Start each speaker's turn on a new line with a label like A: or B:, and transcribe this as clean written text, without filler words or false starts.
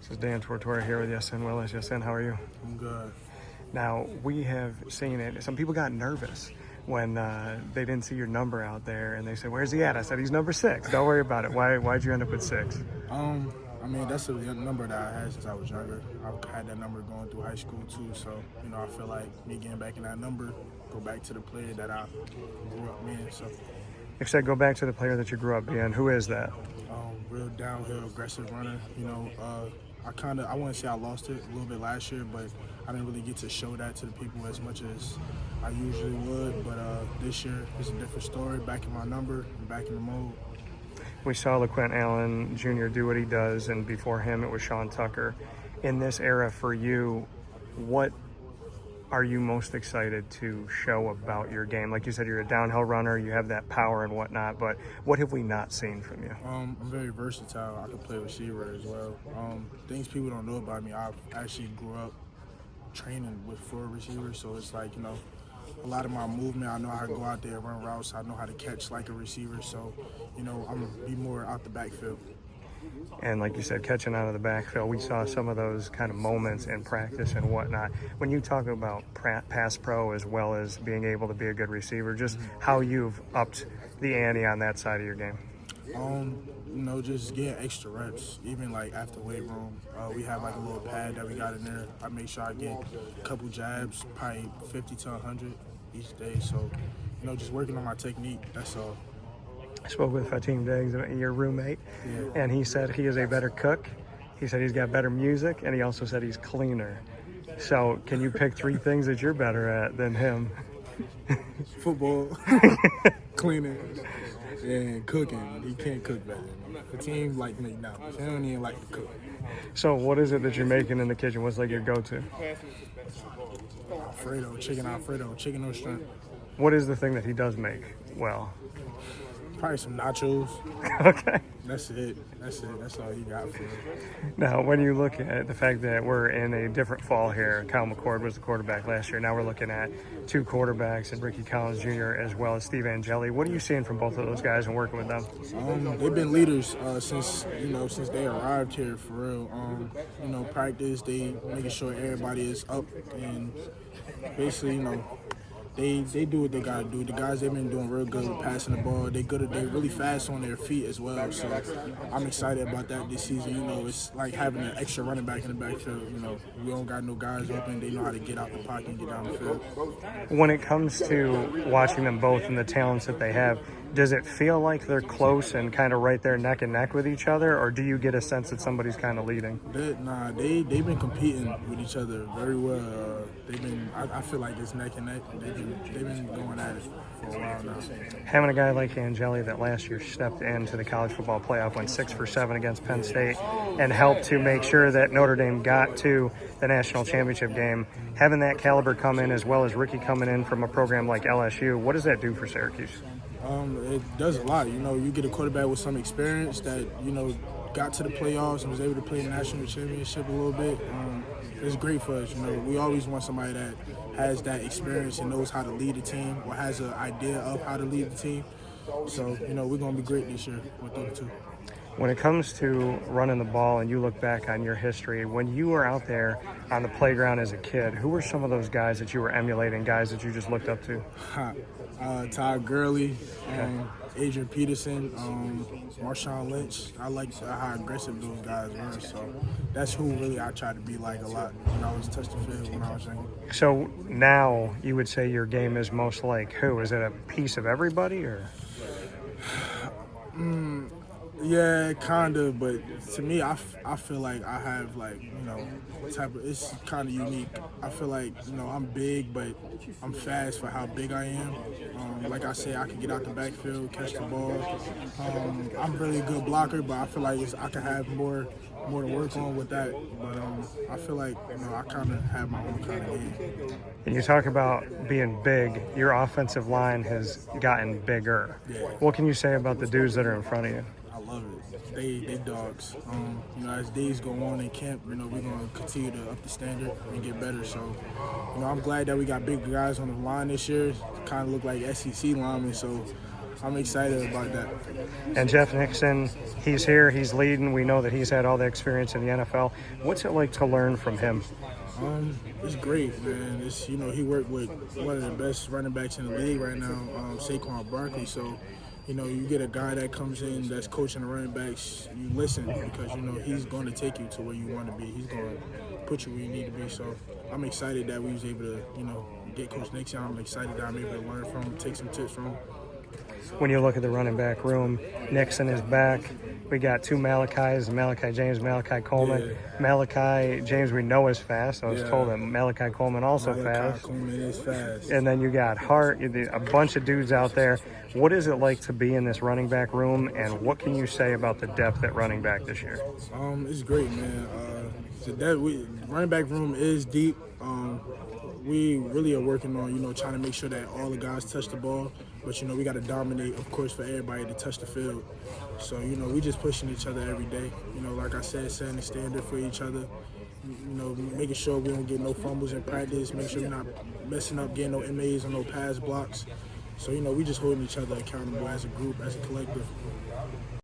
A: This is Dan Tortora here with Yasin Willis. Yasin, how are you?
B: I'm good.
A: Now, we have seen it. Some people got nervous when they didn't see your number out there, and they said, "Where's he at?" I said, "He's number 6. Don't worry about it." Why'd you end up with 6?
B: I mean, that's a number that I had since I was younger. I've had that number going through high school too, so I feel like me getting back in that number, go back to the player that I grew up being. So,
A: You said go back to the player that you grew up being. Who is that?
B: real downhill, aggressive runner. I wouldn't say I lost it a little bit last year, but I didn't really get to show that to the people as much as I usually would. But this year, it's a different story. Back in my number, and back in the mode.
A: We saw LaQuint Allen Jr. do what he does, and before him it was Sean Tucker. In this era for you, what are you most excited to show about your game? Like you said, you're a downhill runner, you have that power and whatnot, but what have we not seen from you?
B: I'm very versatile. I can play receiver as well. Things people don't know about me, I actually grew up training with 4 receivers, so it's like, a lot of my movement, I know how to go out there and run routes. I know how to catch like a receiver, so, I'm going to be more out the backfield.
A: And like you said, catching out of the backfield, we saw some of those kind of moments in practice and whatnot. When you talk about pass pro as well as being able to be a good receiver, just how you've upped the ante on that side of your game.
B: Just getting extra reps, even like after weight room. We have like a little pad that we got in there. I make sure I get a couple jabs, probably 50 to 100 each day. So, just working on my technique, that's all.
A: I spoke with Fatim Diggs, your roommate, and he said he is a better cook. He said he's got better music, and he also said he's cleaner. So can you pick 3 things that you're better at than him?
B: Football, cleaning, and cooking. He can't cook better. The team like McDonald's. He don't even like to cook.
A: So what is it that you're making in the kitchen? What's like your go-to?
B: Alfredo, chicken no shrimp.
A: What is the thing that he does make well?
B: Probably some nachos.
A: Okay.
B: That's it. That's all he got for it.
A: Now, when you look at the fact that we're in a different fall here, Kyle McCord was the quarterback last year. Now we're looking at 2 quarterbacks, and Ricky Collins Jr. as well as Steve Angeli. What are you seeing from both of those guys and working with them?
B: They've been leaders since they arrived here for real. Practice, they making sure everybody is up and basically, They do what they gotta do. The guys, they've been doing real good with passing the ball. They're really fast on their feet as well. So I'm excited about that this season. It's like having an extra running back in the backfield. We don't got no guys open. They know how to get out the pocket and get down the field.
A: When it comes to watching them both and the talents that they have, does it feel like they're close and kind of right there neck and neck with each other, or do you get a sense that somebody's kind of leading?
B: They've been competing with each other very well. I feel like it's neck and neck. They've been going at it for a while now.
A: Having a guy like Angeli that last year stepped into the college football playoff, went 6 for 7 against Penn State, and helped to make sure that Notre Dame got to the national championship game. Having that caliber come in, as well as Ricky coming in from a program like LSU, what does that do for Syracuse?
B: It does a lot. You get a quarterback with some experience that, got to the playoffs and was able to play the national championship a little bit. It's great for us. We always want somebody that has that experience and knows how to lead the team or has an idea of how to lead the team. So, we're going to be great this year with them too.
A: When it comes to running the ball and you look back on your history, when you were out there on the playground as a kid, who were some of those guys that you were emulating, guys that you just looked up to?
B: Todd Gurley, Adrian Peterson, Marshawn Lynch. I like how aggressive those guys were. So that's who really I tried to be like a lot when I was touching the field when I was young.
A: So now you would say your game is most like who? Is it a piece of everybody or?
B: Yeah, kind of, but to me, I feel like I have it's kind of unique. I feel like, I'm big, but I'm fast for how big I am. Like I say, I can get out the backfield, catch the ball. I'm really a good blocker, but I feel like I can have more to work on with that. But I feel like, I kind of have my own kind of game.
A: And you talk about being big, your offensive line has gotten bigger.
B: Yeah.
A: What can you say about the dudes that are in front of you?
B: I love it. They dogs. As days go on in camp, we're going to continue to up the standard and get better. So, I'm glad that we got big guys on the line this year. Kind of look like SEC linemen. So, I'm excited about that.
A: And Jeff Nixon, he's here, he's leading. We know that he's had all the experience in the NFL. What's it like to learn from him?
B: It's great, man. It's, you know, he worked with one of the best running backs in the league right now, Saquon Barkley. So, you know, you get a guy that comes in that's coaching the running backs, you listen because, you know, he's going to take you to where you want to be. He's going to put you where you need to be. So I'm excited that we was able to, you know, get Coach Nixon. I'm excited that I'm able to learn from him, take some tips from him.
A: When you look at the running back room, Nixon is back. We got two Malachis, Malachi James, Malachi Coleman.
B: Yeah.
A: Malachi James we know is fast. I was told that Malachi Coleman also fast.
B: Coleman is fast.
A: And then you got Hart, a bunch of dudes out there. What is it like to be in this running back room, and what can you say about the depth at running back this year?
B: It's great, man. Running back room is deep. We really are working on, you know, trying to make sure that all the guys touch the ball. But, you know, we got to dominate, of course, for everybody to touch the field. So, you know, we just pushing each other every day. You know, like I said, setting the standard for each other. You know, making sure we don't get no fumbles in practice, make sure we're not messing up, getting no MAs or no pass blocks. So, you know, we just holding each other accountable as a group, as a collective.